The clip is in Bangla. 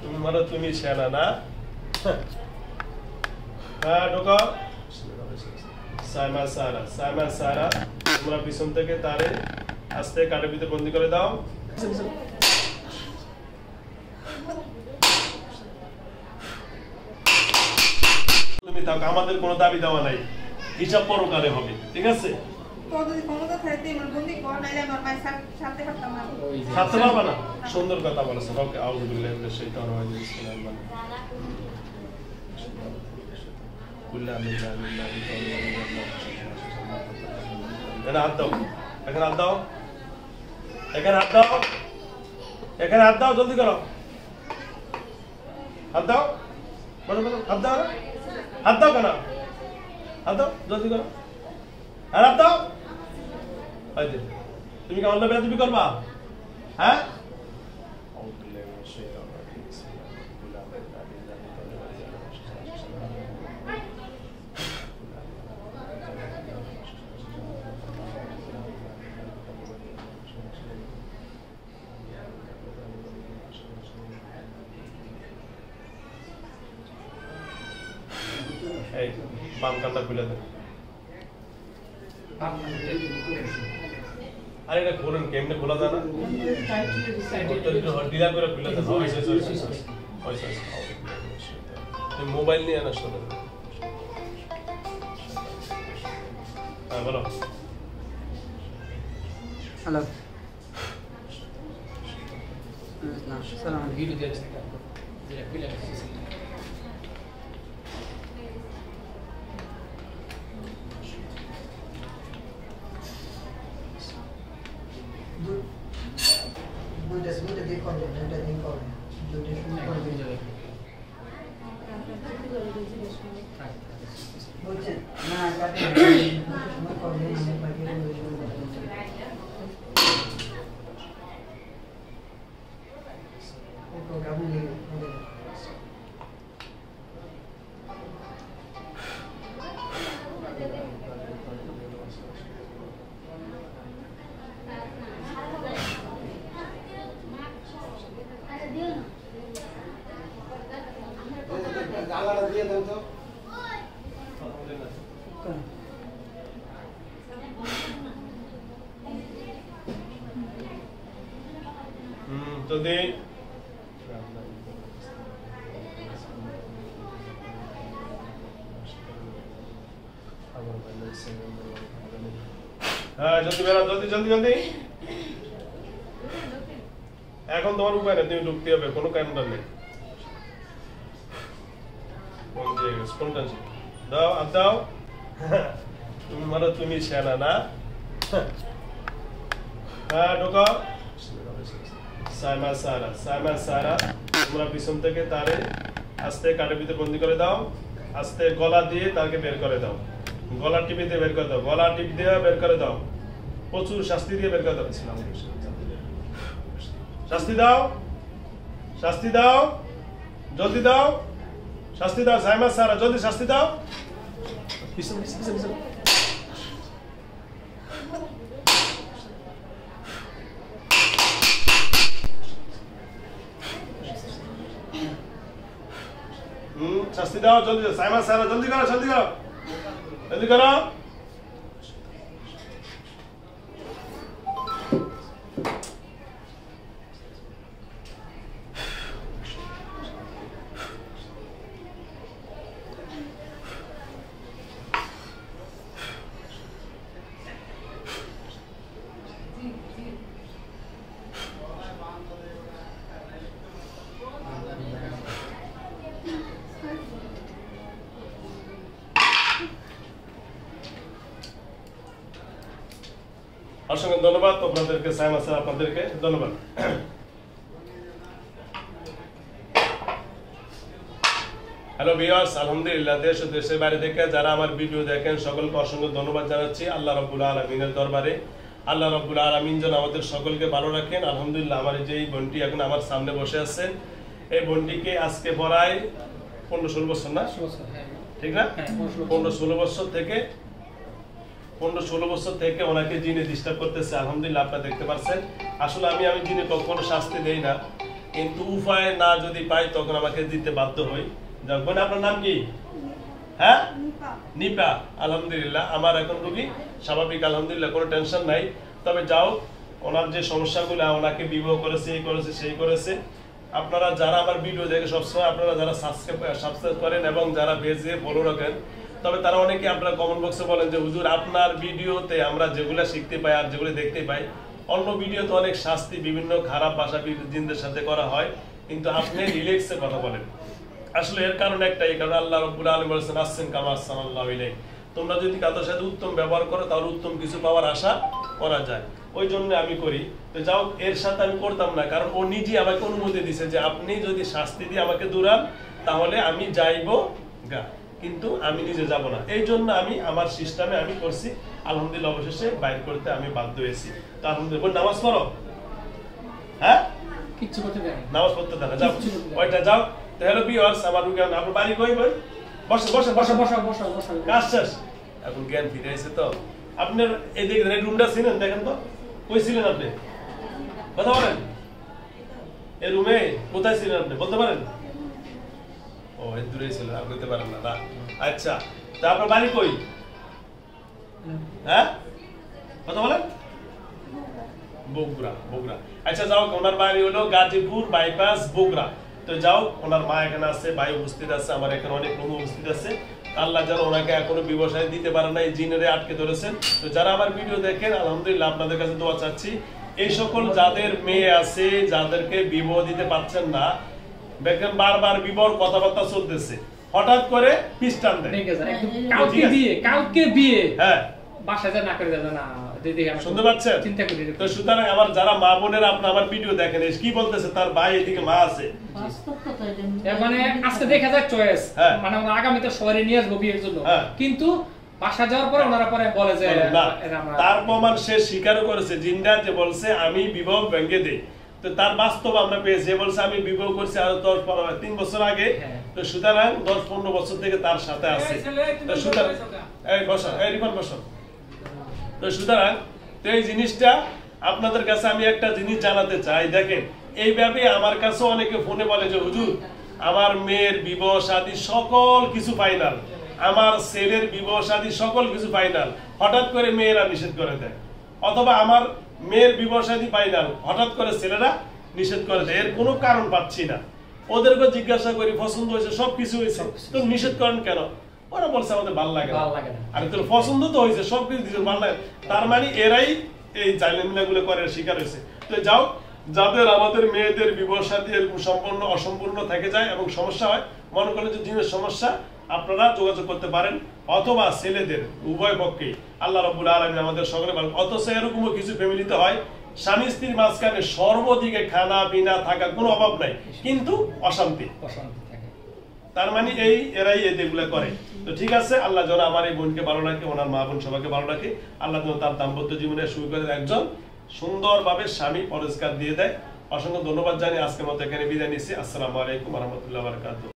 তুমি মানে তুমি সেনা না? হ্যাঁ ঢোকা। সাইমা সারা তোমরা পিছন থেকে তারে আস্তে কাটের ভিতরে বন্দি করে দাও। তুমি থাক, আমাদের কোনো দাবি দেওয়া নাই, হিসাব পরকালে হবে, ঠিক আছে? ছাড়তে পারবা না? সুন্দর কথা বলেছো। ওকে, আউযুবিল্লাহি মিনাশ শাইতানির রাজিম। এখানে হাত দাও, এখানে হাত দাও, এখানে হাত দাও, এখানে হাত দাও, জলদি করো, হাত দাও, বলো বলো, হাত দাও, হাত দাও কেন? হাত দাও, জলদি করো, আর হাত দাও। তুমি কি অন্য বেয়াদবি করবা? হ্যাঁ, এই বাম কানটা খুলে দেন। আরে এটা খোলেন, কেমনে খোলা যায় না? ঢিলা করে খুলে দেন। মোবাইল নিয়ে আনার সাথে। হ্যাঁ বলো। হ্যালো, সালাম ভিডিও দিয়েছে। দুইটা দিয়ে করবেন, দুইটা দিয়ে করবেন, দুইটা শুরু করবেন বুঝছেন না? কাটে সময় করবেন, আমার বাকি যদি হ্যাঁ জলদি বেরো, জলদি জলদি জলদি। এখন তোমার উপায় নেই, তুমি ঢুকতে হবে, কোনো কারণ নেই। দাও, হাত দাও। তুমি মানে তুমি সেনা না? হ্যাঁ ঢোকা। সাইমা সারা তোমরা পিছন থেকে তারে আস্তে কাটের ভিতরে বন্দি করে দাও। আস্তে গলা দিয়ে তাকে বের করে দাও, গলা টিপে দিয়ে বের করে দাও, গলা টিপ দিয়ে বের করে দাও, প্রচুর শাস্তি দিয়ে বের করে দাও। শাস্তি দাও, শাস্তি দাও, জলদি দাও, শাস্তি দাও। সাইমা সারা জলদি শাস্তি দাও। পিছন পিছন পিছন পিছন। শাস্তি দাও, জলদি দাও। সাইমা সারা জলদি করো, জলদি করো, জলদি করো। অসংখ্য ধন্যবাদ আপনাদেরকে, সাইমা স্যার আপনাদেরকে ধন্যবাদ। হ্যালো ভিউয়ার্স, আলহামদুলিল্লাহ দেশ ও দেশের বাইরে থেকে যারা আমার ভিডিও দেখেন সকলকে অসংখ্য ধন্যবাদ জানাচ্ছি আল্লাহ রাব্বুল আলামিনের দরবারে। আল্লাহ রাব্বুল আলামিন যেন আমাদের সকলকে ভালো রাখেন। আলহামদুলিল্লাহ আমার যে এই বোনটি এখন আমার সামনে বসে আছেন, এই বোনটিকে আজকে পড়ায় 15-16 বছর না? ঠিক না? 15-16 বছর থেকে 15-16 বছর থেকে ওনাকে জিনে ডিস্টার্ব করতেছে। আলহামদুলিল্লাহ আপনারা দেখতে পাচ্ছেন। আসলে আমি জিনে কখনো শাস্তি দেই না, কিন্তু উপায় না যদি পাই তখন আমাকে দিতে বাধ্য হই। যাক বোন, আপনার নাম কি? হ্যাঁ, নিপা। আলহামদুলিল্লাহ, আমার এখন রোগী স্বাভাবিক, আলহামদুলিল্লাহ, কোনো টেনশন নাই। তবে যাও, ওনার যে সমস্যাগুলো, ওনাকে বিবাহ করেছে, এই করেছে, সেই করেছে, আপনারা যারা আমার ভিডিও দেখে সবসময় আপনারা যারা সাবস্ক্রাইব করেন এবং যারা পেজে ফলো রাখেন, তবে তারা অনেকে আপনারা কমেন্ট বক্সে বলেন যে হুজুর আপনার ভিডিওতে আমরা যেগুলো শিখতে পাই আর যেগুলো দেখতে পাই, অন্য ভিডিওতে অনেক শাস্তি, বিভিন্ন খারাপ ভাষা জিনদের সাথে করা হয়, কিন্তু আপনি রিল্যাক্সে কথা বলেন। আসলে এর কারণ একটাই, কারণ আল্লাহ রাব্বুল আলামিন বলেছেন আসসান কামা আসসানাল্লাহু ইলাইক, তোমরা যদি কারোর সাথে উত্তম ব্যবহার করো তাহলে উত্তম কিছু পাওয়ার আশা করা যায়। ওই জন্য আমি করি। তো যাও, এর সাথে আমি করতাম না, কারণ ও নিজে আমাকে অনুমতি দিছে যে আপনি যদি শাস্তি দিয়ে আমাকে দূরান তাহলে আমি যাইব গা, কিন্তু আমি নিজে যাব না। এই জন্য আমি আমার সিস্টেমে আমি করছি, আলহামদুলিল্লাহ অবশেষে বাইর করতে আমি বাধ্য হয়েছি। তো আলহামদুলিল্লাহ, নামাজ পড়ো? হ্যাঁ, কিচ্ছু করতে দেয় না, নামাজ পড়তে দেয় না, যাও ওইটা যাও। তো হ্যালো ভিউয়ার্স, আমার জ্ঞান, আপনার বাড়ি কই? বই বসে বসে বসে বসা বসা বসা কাজ শেষ, এখন জ্ঞান ফিরে এসে। তো আপনার এদিকে এই রুমটা ছিলেন, দেখেন তো কই ছিলেন আপনি? কথা বলেন, এই রুমে কোথায় ছিলেন আপনি বলতে পারেন? ও এর দূরে ছিল, আর বলতে পারেন না? আচ্ছা, তা আপনার বাড়ি কই? হ্যাঁ, কথা বলেন। বগুড়া, বগুড়া। আচ্ছা যাও, ওনার বাড়ি হলো গাজীপুর বাইপাস, বগুড়া। তো যাও, ওনার মা এখানে আছে, ভাই উপস্থিত আছে, আমার এখানে অনেক লোক উপস্থিত আছে। আল্লাহ যেন ওনাকে এখনো বিবসায় দিতে পারে না, এই জিনেরে আটকে ধরেছেন। তো যারা আমার ভিডিও দেখেন, আলহামদুলিল্লাহ আপনাদের কাছে দোয়া চাচ্ছি। এই সকল যাদের মেয়ে আছে, যাদেরকে বিবাহ দিতে পারছেন না, দেখেন বারবার বিবাহর কথাবার্তা চলতেছে, হঠাৎ করে পিস্টান দেয়, কালকে বিয়ে, হ্যাঁ, বাসায় যা না করে দেয় না, শুনতে পাচ্ছেন? চিন্তা করি। তো সুতরাং আমার যারা মা বোনেরা আপনার আমার ভিডিও দেখেন, কি বলতেছে, তার ভাই এদিকে মা আছে, মানে আজকে দেখা যায় চয়েস, মানে আমরা আগামীতে শহরে নিয়ে আসবো বিয়ের জন্য, কিন্তু বাসা যাওয়ার পরে ওনারা পরে বলে যে তার প্রমাণ সে স্বীকার করেছে, জিন্ডা যে বলছে আমি বিবাহ ভেঙে দেই। তো তার বাস্তব আমরা পেয়েছি, বলছে আমি বিবাহ করছি আরো 3 বছর আগে। তো সুতরাং 10-15 বছর থেকে তার সাথে আছে। তো সুতরাং এই বসা, এই রিপন বসা। তো সুতরাং তো এই জিনিসটা আপনাদের কাছে আমি একটা জিনিস জানাতে চাই। দেখেন, এইভাবে আমার কাছে অনেকে ফোনে বলে যে হুজুর আমার মেয়ের বিবাহ শাদী সকল কিছু ফাইনাল, আমার ছেলের বিবাহ শাদী সকল কিছু ফাইনাল, হঠাৎ করে মেয়েরা নিষেধ করে দেয়, অথবা আমার মেয়ের বিবাহ শাদী ফাইনাল, হঠাৎ করে ছেলেরা নিষেধ করে দেয়। এর কোনো কারণ পাচ্ছি না। ওদেরকে জিজ্ঞাসা করি পছন্দ হয়েছে, সবকিছু হয়েছে, তো নিষেধ করেন কেন? ওরা বলছে আমাদের ভালো লাগে না। আরে তোর পছন্দ তো হয়েছে, সবকিছু দিচ্ছে, ভালো লাগে। তার মানে এরাই এই জাইলেমিনাগুলো করে শিকার হয়েছে। তো যাও, যাদের আমাদের মেয়েদের বিবাহ শাদী এরকম সম্পূর্ণ অসম্পূর্ণ থেকে যায় এবং সমস্যা হয়, মনে করেন যে জিনের সমস্যা, আপনারা যোগাযোগ করতে পারেন, অথবা ছেলেদের উভয় পক্ষেই। আল্লাহ রাব্বুল আলামিন আমাদের সকলে ভালো। অথচ এরকমও কিছু ফ্যামিলিতে হয়, স্বামী স্ত্রীর মাঝখানে সর্বদিকে খানা পিনা থাকা কোনো অভাব নাই, কিন্তু অশান্তি থাকে। তার মানে এরাই এগুলো করে। তো ঠিক আছে, আল্লাহ যেন আমার এই বোনকে ভালো রাখে, ওনার মা বোন সবাইকে ভালো রাখে। আল্লাহ যেন তার দাম্পত্য জীবনে শুরু করে একজন সুন্দরভাবে স্বামী পরিষ্কার দিয়ে দেয়। অসংখ্য ধন্যবাদ জানিয়ে আজকের মতো এখানে বিদায় নিচ্ছি। আসসালামু আলাইকুম ওয়া রাহমাতুল্লাহি ওয়া বারাকাতুহু।